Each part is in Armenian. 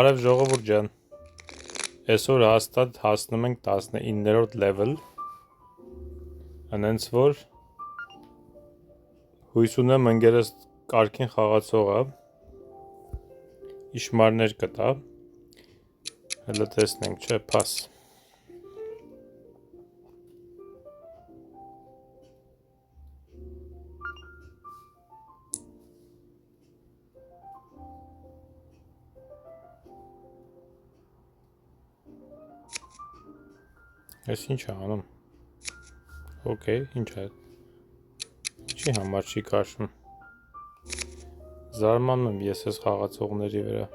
Բարև ժողովուրդ ջան, այսօր հաստատ հասնում ենք 19-րդ level, անենց որ հույս ունեմ ընկերս կարգին խաղացողը իշմարներ կտա, հələ տեսնենք, չէ, pass։ Ես ինչ անում, ոքեյ, ինչ է, ինչի համար չի կաշում, զարմանում եմ ես ես խաղացողների վրա,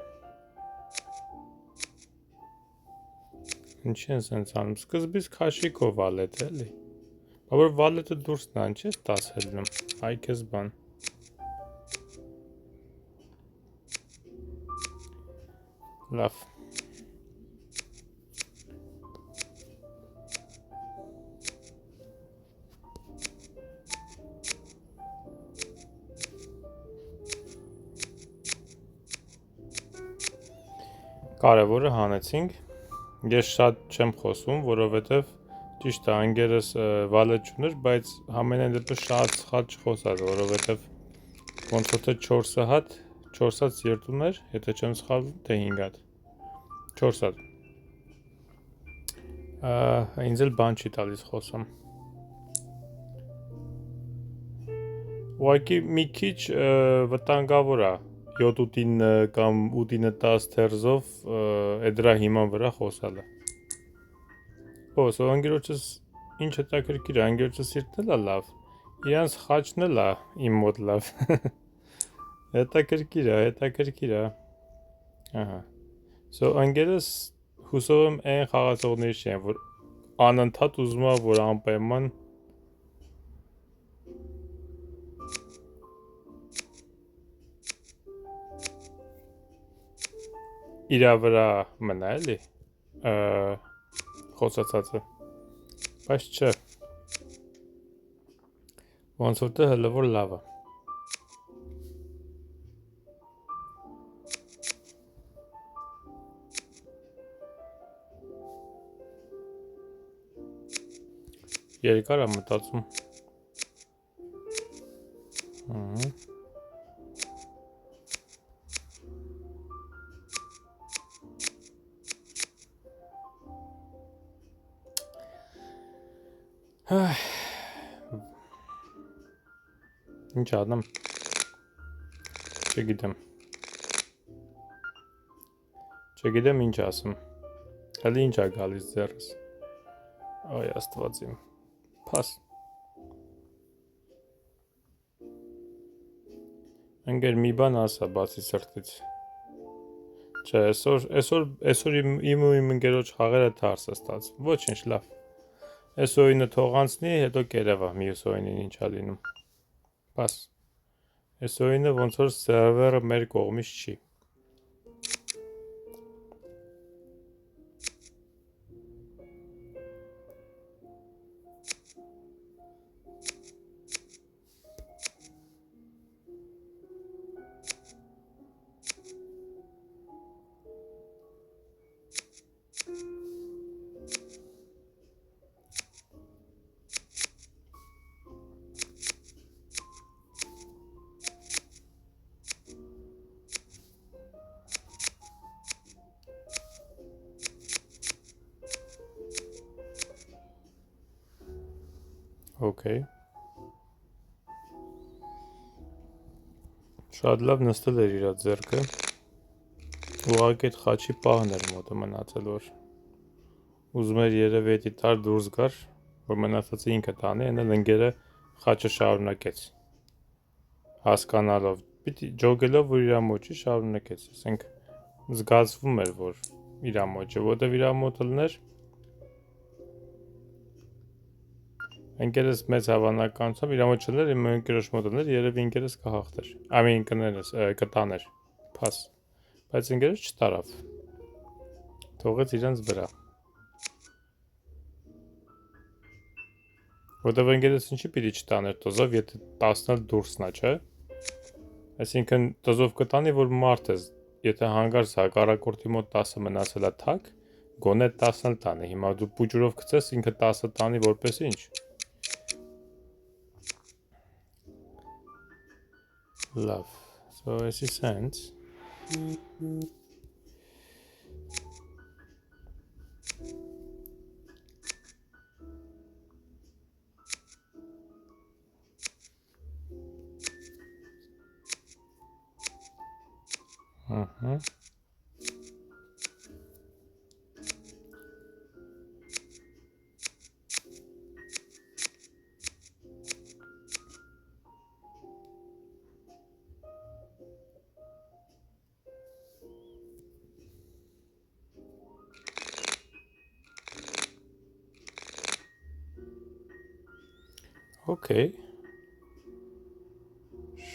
ինչի են սենց անում, սկզբից քաշիկով վալետ էլի, որ վալետը դուրս նան չես 10 հելնում, այ կեզ բան, լավ, կարևորը հանեցինք, ես շատ չեմ խոսում, որովհետև ճիշտ է անգերս վալետ չուներ, բայց համենայն դեպս շատ սխալ չխոսած, որովհետև ոնց որ թե 4 հատ, 4 հատ սիրտ ուներ, եթե չեմ սխալվում, թե 5 հատ, 4 հատ, ինձ էլ բան չի տալիս խոսում, ուղղակի մի քիչ վտանգավոր է, 7-8-9 կամ 8-10 թերզով դրա հիման վրա խոսալը։ Սո անգերոջս ինչ հետաքրքիր է, անգերոջս սիրտն էլ է լավ, իրանց խաչն էլ է իմ մոտ լավ։ Հետաքրքիր է։ Ահա։ Սո անգերս հուսով եմ այն խաղացողների չեն, որ անընդհատ ուզում է, որ անպայման իրա վրա մնա էլի խոսացածը, բայց չէ, ոնց որ թե հələ որ լավ է։ Երկար է մտածում։ Ինչ անեմ, չգիտեմ ինչ ասեմ, հələ ինչ է գալիս ձեռս, այ աստված իմ, pass, ընկեր մի բան ասա բացի սրտից, չէ, այսօր իմ ու իմ ընկերոջ խաղերը թարս է ստացվում, ոչինչ լավ, այս օյնը թող անցնի, հետո կերևա մյուս օյնին ինչ է լինում, pass, այս օյնը ոնց որ սերվերը մեր կողմից չի։ Okay. Շատ լավ նստել էր իրա ձեռքը, ուղղակի այդ խաչի պահն էր մոտը մնացել, որ ուզում էր երևի էդի տար դուրս գար, որ մնացածը ինքը տանի, այնել ընկերը խաչը շարունակեց, հասկանալով, պիտի ջոգելով, որ իրա մոջի շարունակեց, ասենք զգացվում էր, որ իրա մոջը, որտև իրա մոտը լներ, ընկերս մեծ հավանականությամբ իր մոտ չլներ, իմ ընկերոջ մոտ լներ, երևի ընկերս կհաղթեր, ամեն կտաներ, pass, բայց ընկերս չտարավ, թողեց իրանց վրա, որտև ընկերս ինչի պիտի չտաներ տոզով, եթե 10-ն էլ դուրսնա, չէ, այսինքն տոզով կտանի, որ մարդ ես եթե հանգարց հակառակորդի մոտ 10-ը մնացել է թակ, գոնե 10-ն էլ տանի։ Հիմա դու փուջրով գցես, ինքը 10-ը տանի որպես ինչ։ Լավ, so էսի sense։ Ահա։ Okay։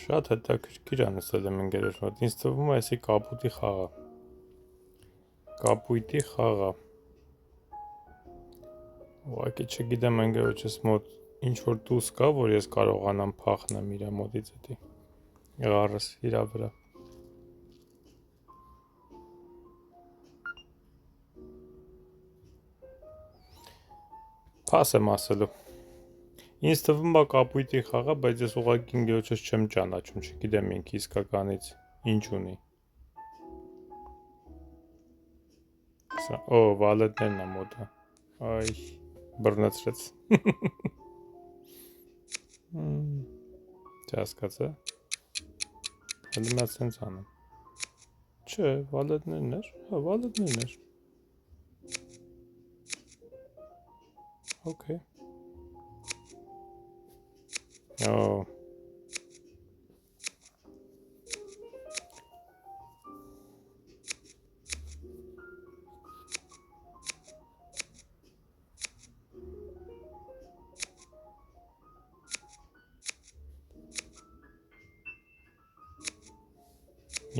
Շատ հետաքրքիր է նստել եմ ընկերոջ մոտ։ Ինձ թվում է էսի կապույտի խաղա։ Կապույտի խաղա։ Ուղղակի չգիտեմ ընկերոջս մոտ ինչ որ տուս կա, որ ես կարողանամ փախնեմ իր մոտից էդի։ Եղարս իր վրա։ Փաս եմ ասելու։ Ինձ թվում է կապույտի խաղա, բայց ես ուղղակի ընկերոջս չեմ ճանաչում, չգիտեմ ինքը իսկականից ինչ ունի։ Օ, վալետներն է մոտը։ Այ, բռնեցրեց։ Չհասկացա։ Հələ նա սենց անում։ Չէ, վալետներն էր։ Հա, վալետներն էր։ Okay։ Օ։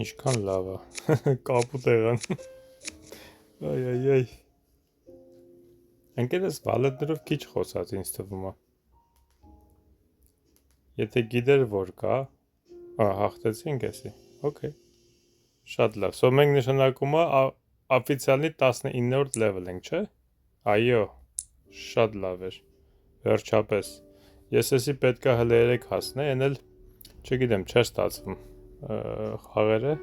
Ինչքան լավ է։ Կապուտ եղան։ Այ։ Ընկերս վալետներով քիչ խոսած ինձ թվում է։ Եթե գիտեր որ կա, հաղթեցինք էսի։ Okay։ Շատ լավ։ So մենք նշանակում է օֆիցիալնի 19-րդ level ենք, չէ՞։ Այո։ Շատ լավ էր։ Վերջապես։ Ես էսի պետքա հələ 3 հասնեի, այն էլ չգիտեմ, չէ ստացվում խաղերը։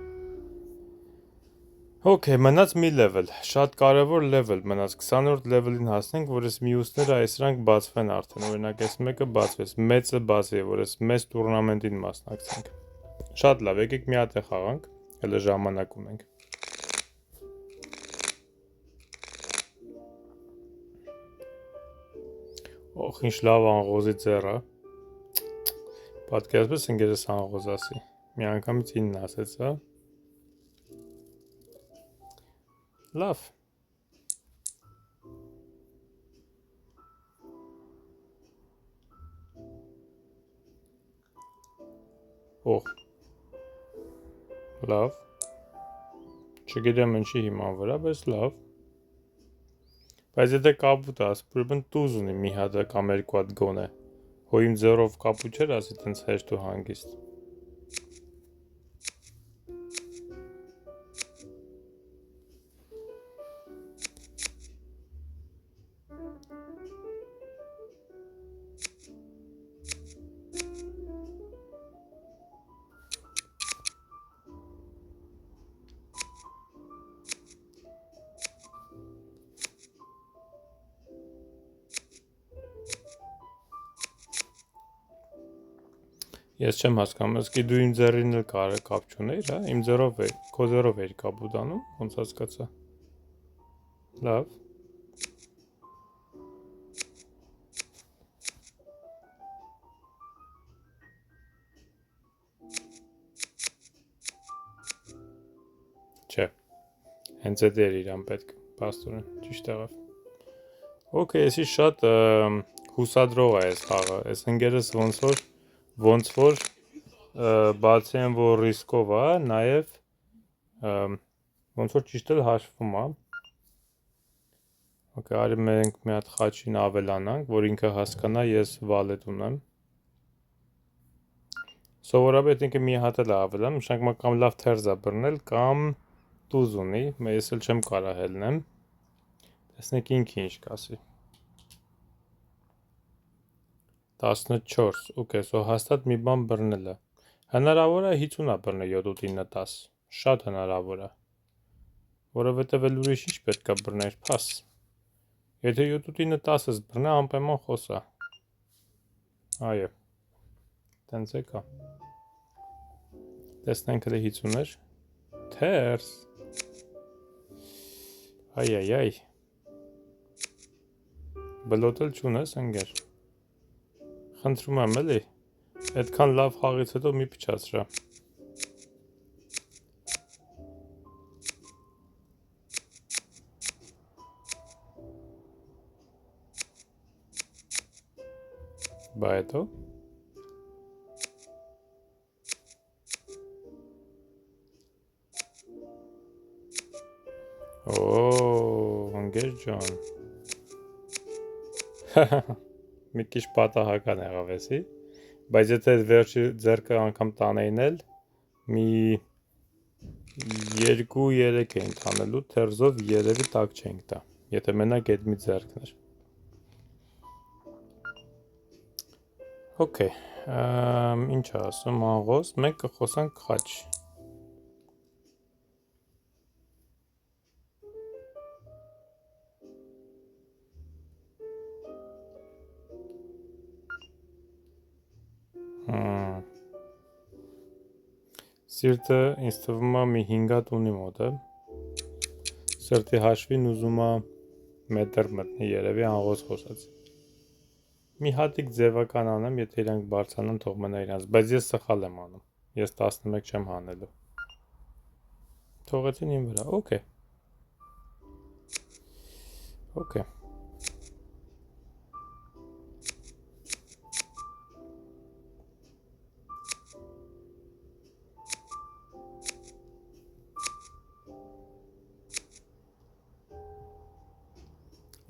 Okay, մնաց մի level, շատ կարևոր level, մնաց 20-րդ level-ին հասնենք, որ այս մյուսները այսրանք բացվեն արդեն, օրինակ այս մեկը բացվեց, մեծը բացվի, որ այս մեծ տուրնամենտին մասնակցենք։ Շատ լավ, եկեք մի հատ է խաղանք, հələ ժամանակ ունենք։ Օխ, ինչ լավ անգոզի ձեռ է։ Պատկերացրու ընկերս անգոզ ասի։ Մի անգամից 9 ասեց, հա։ Լավ։ Օխ։ Լավ։ Չգիտեմ ինչի հիման վրա, բայց լավ։ Բայց եթե կապուտ է, ասպուրբն տուզ ունի մի հատ կամ երկու հատ գոնե։ Հո իմ ձեռով կապուտ չէր, ասի տենց հեշտ ու հանգիստ։ Ես չեմ հասկանում, ասկի դու իմ ձեռին էլ կապ չունեիր, հա, իմ ձեռով է, քո ձեռով էիր կապուտ անում, ոնց հասկացա։ Լավ։ Չէ։ Հենց էդ էր իրան պետք, պաստորեն, ճիշտ եղավ։ Okay, էսի շատ հուսադրող է այս խաղը, այս ընկերս ոնց որ բացի այն որ ռիսկով է, նաև ոնց որ ճիշտ էլ հաշվում է։ Okay, արի մենք մի հատ խաչին ավելանանք, որ ինքը հասկանա ես վալետ ունեմ։ Սովորաբետ ինքը մի հատ էլ ավելան, մշանք կամ լավ թերզա բռնել, կամ տուզ ունի, ես էլ չեմ կարա հելնեմ, տեսնեք ինքը ինչ կասի, 14, ուկե, սո հաստատ մի բան բռնել է, հնարավոր է 50-ա բռնել 7, 8, 9, 10, շատ հնարավոր է, որովհետև էլ ուրիշ ինչ պետք է բռներ, փաս, եթե 7, 8, 9, 10-ս բռնա, անպայման խոսա, այո, տենց է կա, տեսնենք հլի 50-էր, թերս, այ, բլոտել չունես ընգեր, խնդրում եմ էլի, այդքան լավ խաղից հետո մի փչացրա, բա հետո, ընգեր ջան, մի քիչ պատահական եղավ էսի, բայց եթե վերջի ձեռքը անգամ տանեին էլ, մի 2-3 էին տանելու, թերզով երևի տակ չենք տա, եթե մենակ այդ մի ձեռքն էր, օքեյ, ինչ ասում աղոս, մենք կխոսանք խաչ, Սիրտը ինձ թվում է մի 5 հատ ունի մոտ է, սրտի հաշվին ուզում է մետր մտնի երևի աղոս խոսած, մի հատիկ ձևական անեմ, եթե իրանք բարձանան թող մնա իրանց, բայց ես սխալ եմ անում, ես 11 չեմ հանելու, թողեցին իմ վրա, օքեյ,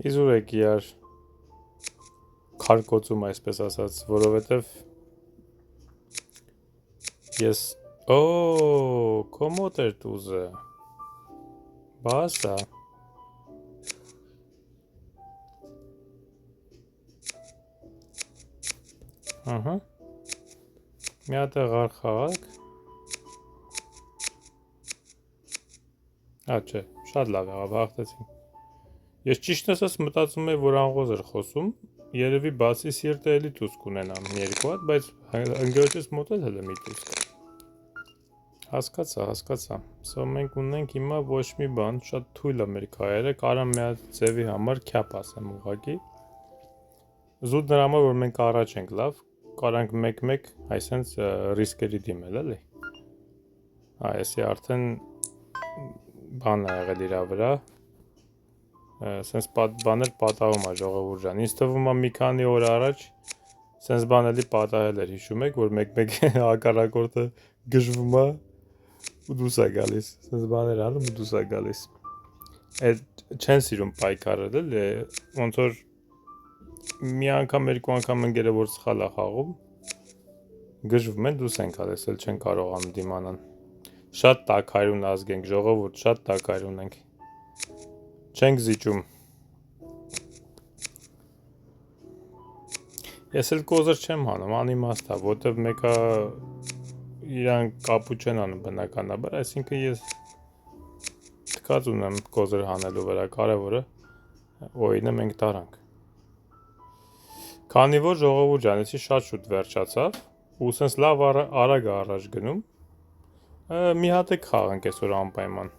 իզուր եք իրար քարկոծում այսպես ասած, որովհետև ես, քո մոտ էր տուզը, բասա, մի հատ է ғար խաղակ, չէ, շատ լավ եղավ, հաղթեցին, ես ճիշտ ասած մտածում եմ, որ աղոս էր խոսում, երևի բացի սիրտը էլի տուզ կունենամ մի երկու հատ, բայց ընկերոջս մոտ էլ հլը մի տուզ կա, հասկացա, սո մենք ունենք հիմա ոչ մի բան, շատ թույլ է մեր քայերը, կարամ մի հատ ձևի համար քյապ ասեմ ուղղակի, զուտ նրա համար, որ մենք առաջ ենք լավ, կարանք մեկ-մեկ այսենց ռիսկերի դիմել էլի, այսի արդեն բան է եղել իրա վրա, սենց բաներ պատահում է ժողովուրդ ջան, ինձ թվում է մի քանի օր առաջ սենց բան էլի պատահել էր, հիշում եք, որ մեկ-մեկ հակառակորդը գժվում է ու դուս է գալիս, սենց բաներ անում ու դուս է գալիս, այդ չեն սիրում պայքարել էլի, ոնց որ մի անգամ, երկու անգամ ընկերը որ սխալ է խաղում, գժվում են, դուս են գալիս, էլ չեն կարողանում դիմանան, շատ տաքայրուն ազգ ենք, ժողովուրդ, շատ տաքայրուն ենք, չենք զիջում, ես էլ կոզր չեմ հանում, անիմաստ է, որտև մեկա իրան կապու չեն անում բնականաբար, այսինքն ես թկած ունեմ կոզր հանելու վրա, կարևորը օինը մենք տարանք, քանի որ ժողովուրդ ջան, էսի շատ շուտ վերջացավ, ու սենց լավ արագ առաջ գնում, մի հատ եք խաղանք այսօր անպայման,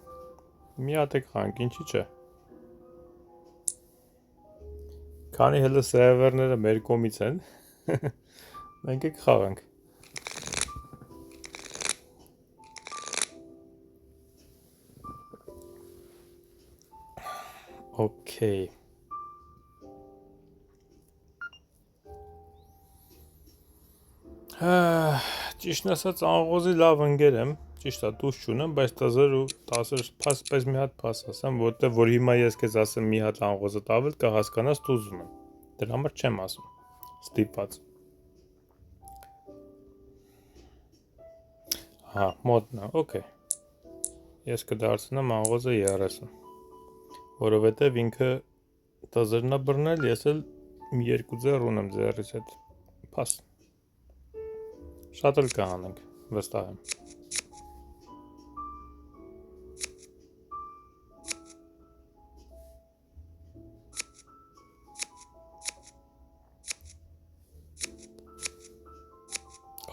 մի հատ եք խաղանք, ինչի չէ, քանի հլը սերվերները մեր կողմից են, մենք եք խաղանք, օքեյ, ճիշտն ասած աղոզի լավ ընկեր եմ, ճիշտ է տուզ չունեմ, բայց 1000 ու 10 պես մի հատ փաս ասեմ, որտեղ որ հիմա ես քեզ ասեմ մի հատ աղոզը տավել, կհասկանաս տուզում եմ, դրա համար չեմ ասում, ստիպված, Ահա, մոտնա, օքեյ։ Ես կդարձնեմ աղոզը 30, որովհետև ինքը տզրնա բռնել, ես էլ 2 ձեռ ունեմ ձեռից հետ, պաս, շատ էլ կհանենք, վստահ եմ։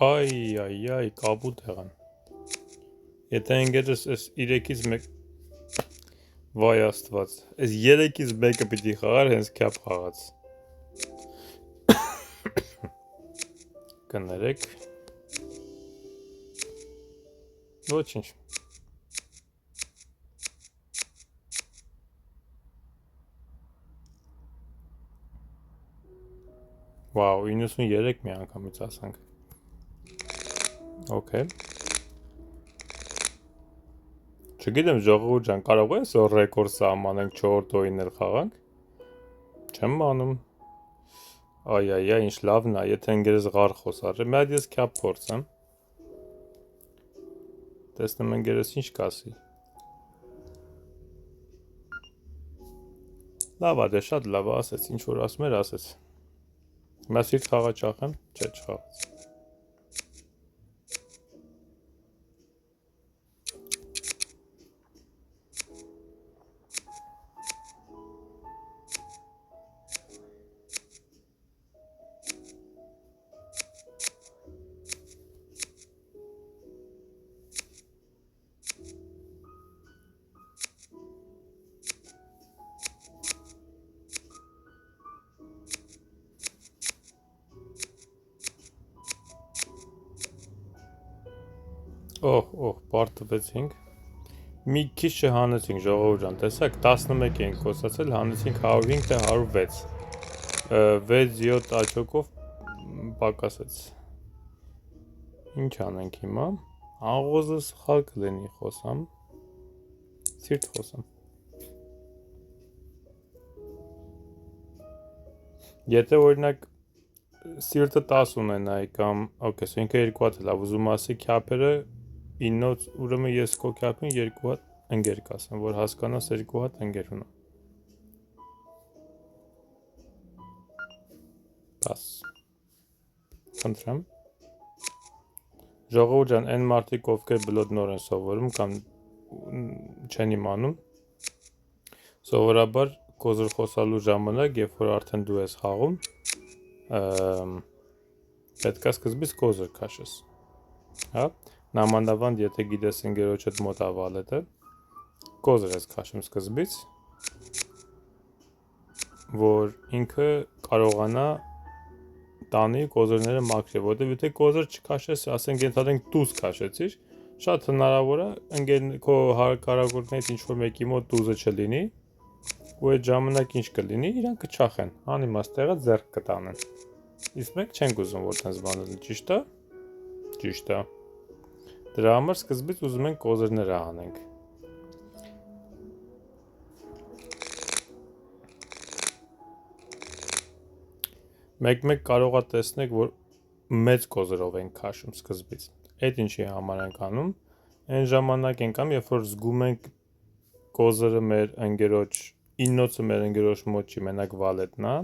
Այ, կապուտ եղան։ Եթե ընկերս այս 3-ից 1 վայ աստված, այս 3-ից 1-ը պիտի խաղար, հենց քյապ խաղաց։ Կներեք։ Ոչինչ։ Վաու, 93 մի անգամից ասանք։ Okay։ Չգիտեմ ժողովուրդ ջան, կարող է սոր ռեկորդ սահմանենք 4-րդ օրին էլ խաղանք։ Չեմ անում։ Այ, ինչ լավն է, եթե ընկերս ղար խոսարը, մի հատ ես քյապ փորձեմ։ Տեսնեմ ընկերս ինչ կասի։ Լավ է, դե շատ լավ է, ասեց, ինչ որ ասում էր, ասեց։ Հիմա սիրտ խաղա չախեմ, չէ, չխաղաց։ Օհ, պարտվեցինք։ Մի քիչ չհանեցինք ժողովուրդ ջան, տեսակ 11 էինք խոսացել, հանեցինք 105 թե 106։ 6-7 աչոկով պակասեց։ Ինչ անենք հիմա։ Աղոզը սխալ կլինի խոսամ։ Սիրտ խոսամ։ Եթե օրինակ սիրտը 10 ունենայի կամ, օքեյ, սա ինքը 2 հատ լավ, ուզում ասի քյափերը 9, ուրեմն ես քո քյափին 2 հատ ընկեր կասեմ, որ հասկանաս 2 հատ ընկեր ունեմ։ Պաս։ Խնդրեմ։ Ժողովուրդ ջան, այն մարդիկ, ովքեր բլոդ նոր են սովորում կամ չեն իմանում, սովորաբար կոզր խոսալու ժամանակ, երբ որ արդեն դու ես խաղում, պետք է սկզբից կոզր քաշես։ Հա։ Նամանավանդ եթե գիտես ընկերոջդ մոտ է վալետը, կոզր ես քաշում սկզբից, որ ինքը կարողանա տանի կոզրները մաքրել, որտեղ եթե կոզր չքաշես, ասենք ենթադրենք դուզ քաշեցիր, շատ հնարավոր է քո հարկարակորներից ինչ որ մեկի մոտ դուզը չլինի, ու այդ ժամանակ ինչ կլինի, իրանք կչախեն, անիմաստ տեղը ձեռք կտանեն։ Իսկ մենք չենք ուզում որ տենց բան լինի, ճիշտ է։ Ճիշտ է։ Դրա համար սկզբից ուզում ենք կոզրները հանենք։ Մեկ-մեկ կարող է տեսնեք, որ մեծ կոզրով ենք քաշում սկզբից։ Այդ ինչի համար ենք անում։ Այն ժամանակ ենք անում, երբ որ զգում ենք կոզրը մեր ընկերոջ, իննոցը մեր ընկերոջ մոտ չի, մենակ վալետն է։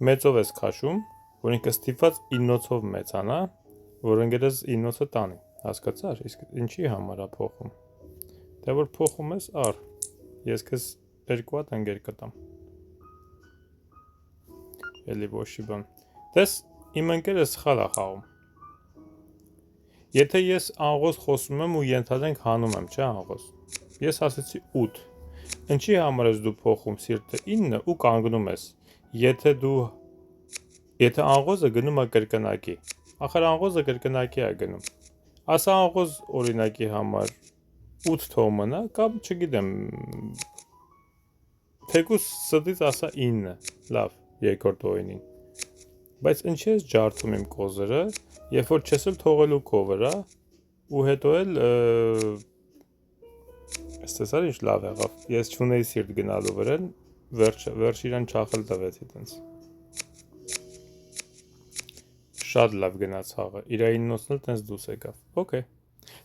Մեծով ես քաշում, որ ինքը ստիպված իննոցով մեծանա, որ ընկերս իննոցը տանի։ Հասկացա՞ր, իսկ ինչի համար է փոխում։ Դե որ փոխում ես, առ։ Ես քեզ 2 հատ ընկեր կտամ։ Էլի ոչի բան։ Տես, իմ ընկերը սխալ է խաղում։ Եթե ես աղոզ խոսում եմ ու ենթադրենք հանում եմ, չէ՞ աղոզ։ Ես ասեցի 8։ Ինչի համար ես դու փոխում սիրտը 9 ու կանգնում ես։ Եթե աղոզը գնում է կրկնակի։ Ախր աղոզը կրկնակի է գնում։ Ասա աղոզ օրինակի համար 8 թող մնա կամ չգիտեմ թեկուս ստից ասա 9, լավ, երկրորդ օրինին։ Բայց ինչ ես ջարդում իմ կոզրը, երբ որ չես էլ թողելու քո վրա, ու հետո էլ ստեսար ինչ լավ եղավ։ Ես չունեի սիրտ գնալու վրան, վերջ իրան չախել տվեցի տենց։ Շատ լավ գնաց խաղը։ Իր 9-ն էլ տենց դուս եկավ։ Okay։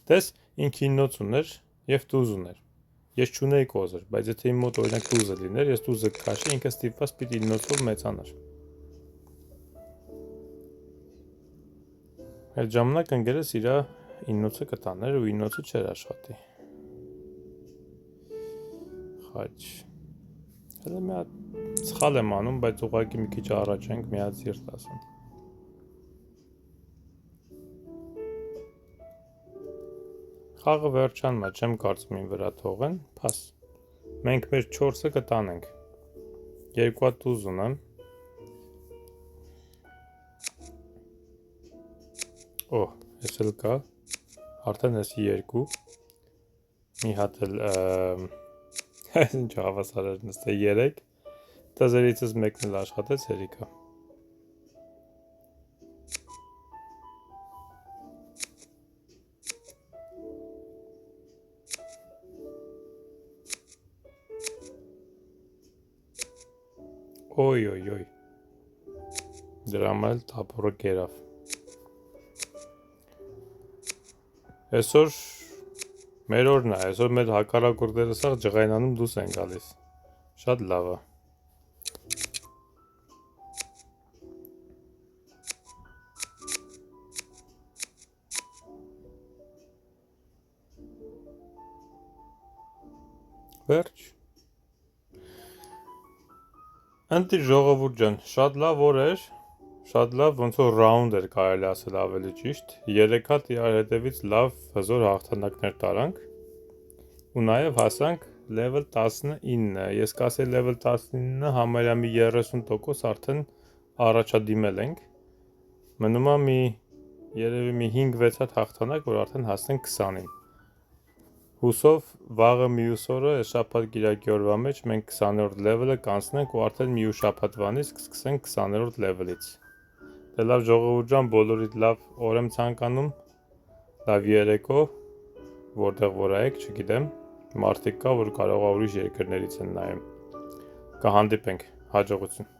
Տես ինքը 9 ուներ եւ 12 ուներ։ Ես չունեի կոզր, բայց եթե իմ մոտ օրինակ 12 լիներ, ես 12 քաշի, ինքը ստիպված պիտի 9-ով մեծանար։ Այդ ժամանակ ընկերս իր 9-ը կտաներ ու 9-ը չէր աշխատի։ Խաչ։ Հələ մի հատ սխալ եմ անում, բայց ուղղակի մի քիչ առաջ ենք, մի հատ զիրտ ասեմ։ Խաղը վերջանում է, չեմ կարծում ին վրա թողեն, փաս։ Մենք մեր 4-ը կտանենք։ 2 հատ 12 ունեմ։ Օ, ես էլ կա։ Արդեն ես 2։ Մի հատ էլ ինչ հավասար էր նստե 3։ Տազերիցս մեկն էլ աշխատեց հերիկա։ Օյ։ Դրամ էլ տապորը կերավ։ Այսօր մեր օրն է, այսօր մեր հակառակորդները սաղ ջղայնանում դուրս են գալիս։ Շատ լավ է։ Վերջ։ Ընտի ժողովուրդ ջան, շատ լավ օր էր, շատ լավ ոնց որ ռաունդ էր կարելի ասել ավելի ճիշտ, 3 հատ իրար հետևից լավ հզոր հաղթանակներ տարանք ու նաև հասանք level 19, ես կասեի level 19-ը համարյա մի 30% արդեն առաջադիմել ենք, մնում է երևի մի 5-6 հատ հաղթանակ, որ արդեն հասնենք 20-ին։ Հուսով վաղը մյուս օրը այս շաբաթ կիրակի օրվա մեջ մենք 20-րդ level-ը կանցնենք ու արդեն մյուս շաբաթվանից կսկսենք 20-րդ level-ից։ Դե լավ ժողովուրդ ջան, բոլորիդ լավ օր եմ ցանկանում, լավ երեկո, որտեղ որ եք, չգիտեմ, մարդիկ կա, որ կարող է ուրիշ երկրներից են նայում։ Կհանդիպենք, հաջողություն։